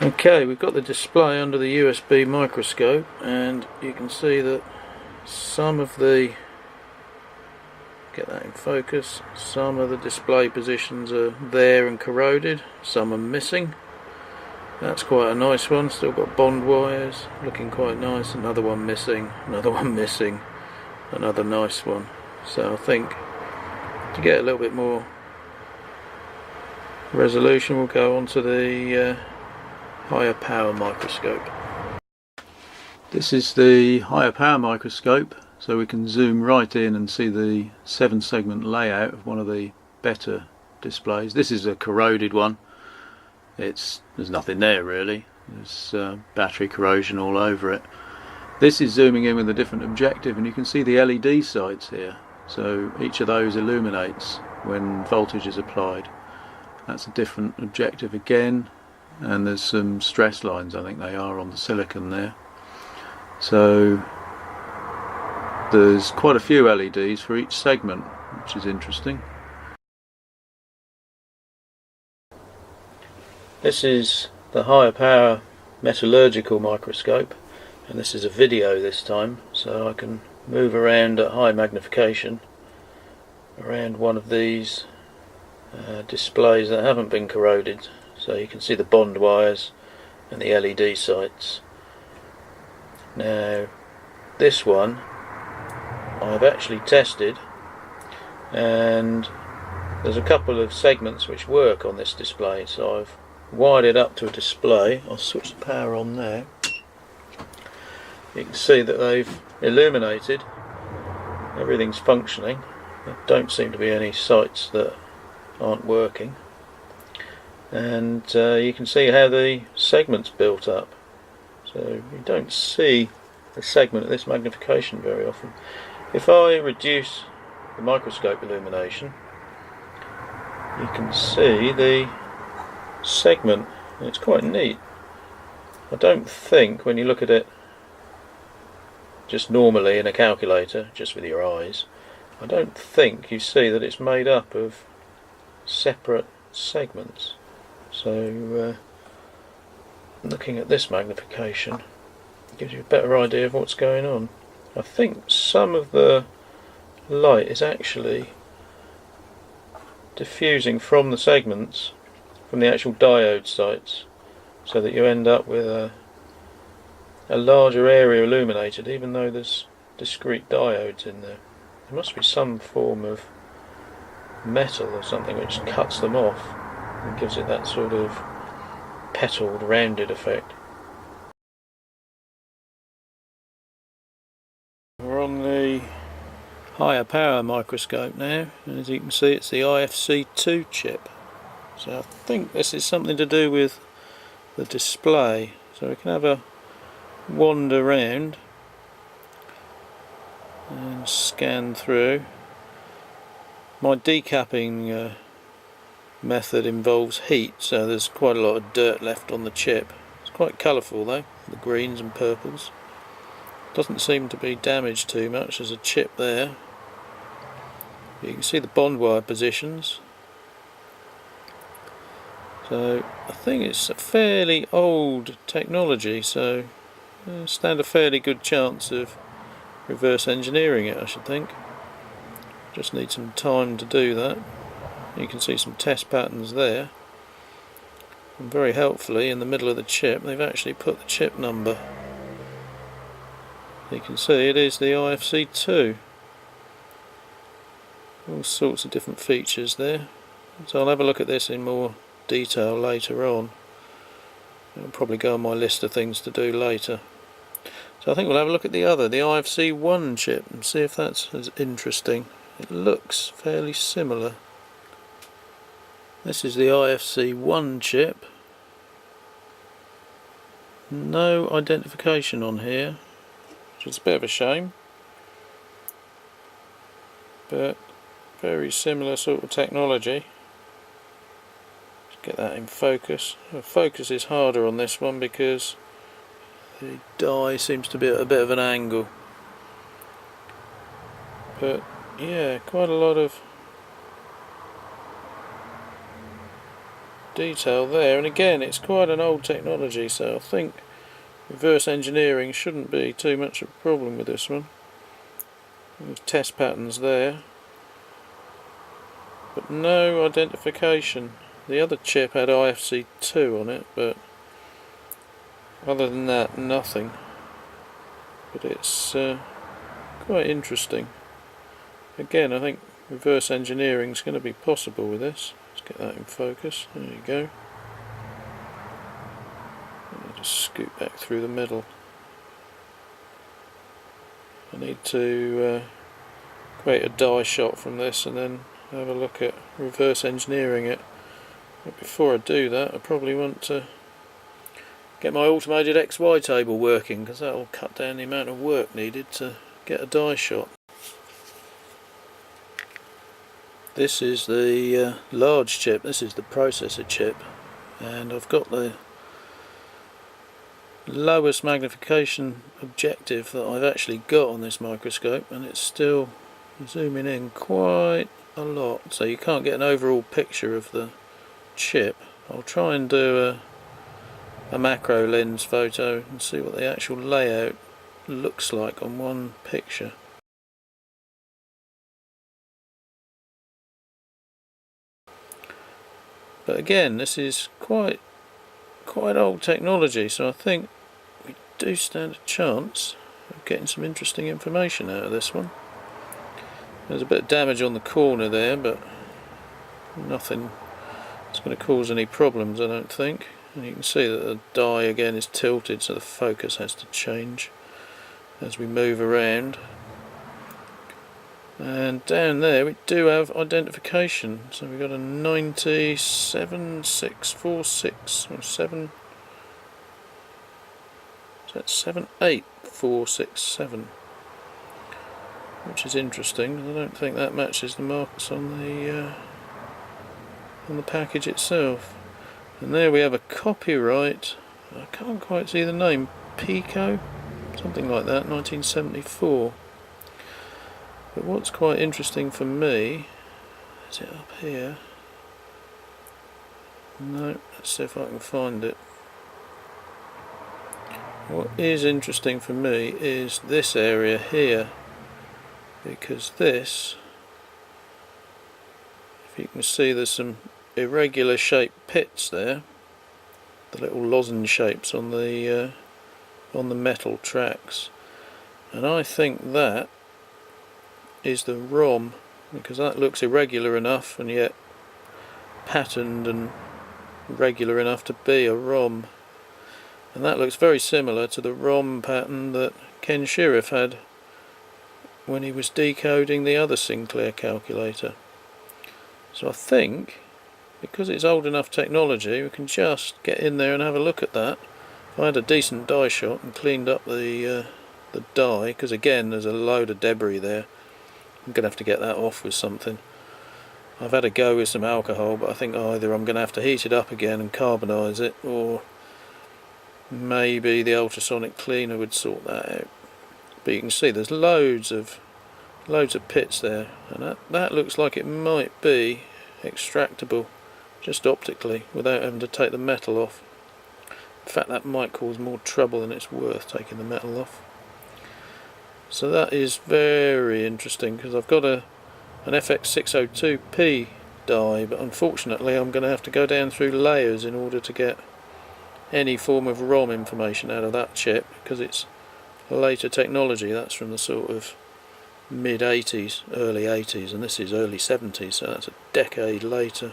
Okay, we've got the display under the USB microscope, and you can see that some of the, get that in focus, some of the display positions are there and corroded, some are missing. That's quite a nice one, still got bond wires, looking quite nice. Another one missing, another one missing, another nice one. So I think to get a little bit more resolution, we'll go on to the higher power microscope. This is the higher power microscope, so we can zoom right in and see the 7-segment layout of one of the better displays. This is a corroded one. There's nothing there really. There's battery corrosion all over it. This is zooming in with a different objective, and you can see the LED sights here. So each of those illuminates when voltage is applied. That's a different objective again. And there's some stress lines, I think they are, on the silicon there. So there's quite a few LEDs for each segment, which is interesting. This is the higher power metallurgical microscope, and this is a video this time, so I can move around at high magnification around one of these displays that haven't been corroded. So you can see the bond wires and the LED sights. Now this one I've actually tested, and there's a couple of segments which work on this display, so I've wired it up to a display. I'll switch the power on there. You can see that they've illuminated, everything's functioning. There don't seem to be any sights that aren't working. And you can see how the segment's built up. So you don't see the segment at this magnification very often. If I reduce the microscope illumination, you can see the segment, and it's quite neat. I don't think, when you look at it just normally in a calculator, just with your eyes, I don't think you see that it's made up of separate segments. So looking at this magnification gives you a better idea of what's going on. I think some of the light is actually diffusing from the segments, from the actual diode sites, so that you end up with a larger area illuminated, even though there's discrete diodes in there. There must be some form of metal or something which cuts them off and gives it that sort of petalled, rounded effect. We're on the higher power microscope now, and as you can see it's the Ifc chip. So I think this is something to do with the display. So we can have a wander around and scan through. My decapping method involves heat, so there's quite a lot of dirt left on the chip. It's quite colourful though, the greens and purples. Doesn't seem to be damaged too much. There's a chip there. You can see the bond wire positions. So I think it's a fairly old technology, so stand a fairly good chance of reverse engineering it, I should think. Just need some time to do that. You can see some test patterns there, and very helpfully in the middle of the chip they've actually put the chip number. You can see it is the Ifc2. All sorts of different features there. So I'll have a look at this in more detail later on. It'll probably go on my list of things to do later. So I think we'll have a look at the Ifc One Chip, and see if that's as interesting. It looks fairly similar. This is the Ifc One Chip. No identification on here, which is a bit of a shame, but very similar sort of technology. Let's get that in focus. The focus is harder on this one because the die seems to be at a bit of an angle, but yeah, quite a lot of detail there, and again it's quite an old technology, so I think reverse engineering shouldn't be too much of a problem with this one. There's test patterns there, but no identification. The other chip had Ifc 2 on it, but other than that, nothing. But it's quite interesting. Again, I think reverse engineering is going to be possible with this. Let's get that in focus. There you go. I'll just scoot back through the middle. I need to create a die shot from this and then have a look at reverse engineering it. But before I do that, I probably want to get my automated XY table working, because that will cut down the amount of work needed to get a die shot. This is the large chip, this is the processor chip, and I've got the lowest magnification objective that I've actually got on this microscope, and it's still zooming in quite a lot, so you can't get an overall picture of the chip. I'll try and do a macro lens photo and see what the actual layout looks like on one picture. But again, this is quite old technology, so I think we do stand a chance of getting some interesting information out of this one. There's a bit of damage on the corner there, but nothing that's going to cause any problems, I don't think. And you can see that the die again is tilted, so the focus has to change as we move around. And down there we do have identification, so we've got a 97646 or 7. Is that 78467? Which is interesting. I don't think that matches the marks on the package itself. And there we have a copyright. I can't quite see the name. Pico, something like that. 1974. But what's quite interesting for me, is it up here? No, let's see if I can find it. What is interesting for me is this area here, because this, if you can see, there's some irregular shaped pits there, the little lozenge shapes on the metal tracks, and I think that is the ROM, because that looks irregular enough and yet patterned and regular enough to be a ROM, and that looks very similar to the ROM pattern that Ken Shirriff had when he was decoding the other Sinclair calculator. So I think, because it's old enough technology, we can just get in there and have a look at that. If I had a decent die shot and cleaned up the die, because again there's a load of debris there, I'm going to have to get that off with something. I've had a go with some alcohol, but I think either I'm going to have to heat it up again and carbonise it, or maybe the ultrasonic cleaner would sort that out. But you can see there's loads of pits there, and that looks like it might be extractable just optically without having to take the metal off. In fact, that might cause more trouble than it's worth, taking the metal off. So that is very interesting, because I've got an FX602P die, but unfortunately I'm going to have to go down through layers in order to get any form of ROM information out of that chip, because it's later technology. That's from the sort of mid 80s, early 80s, and this is early 70s, so that's a decade later.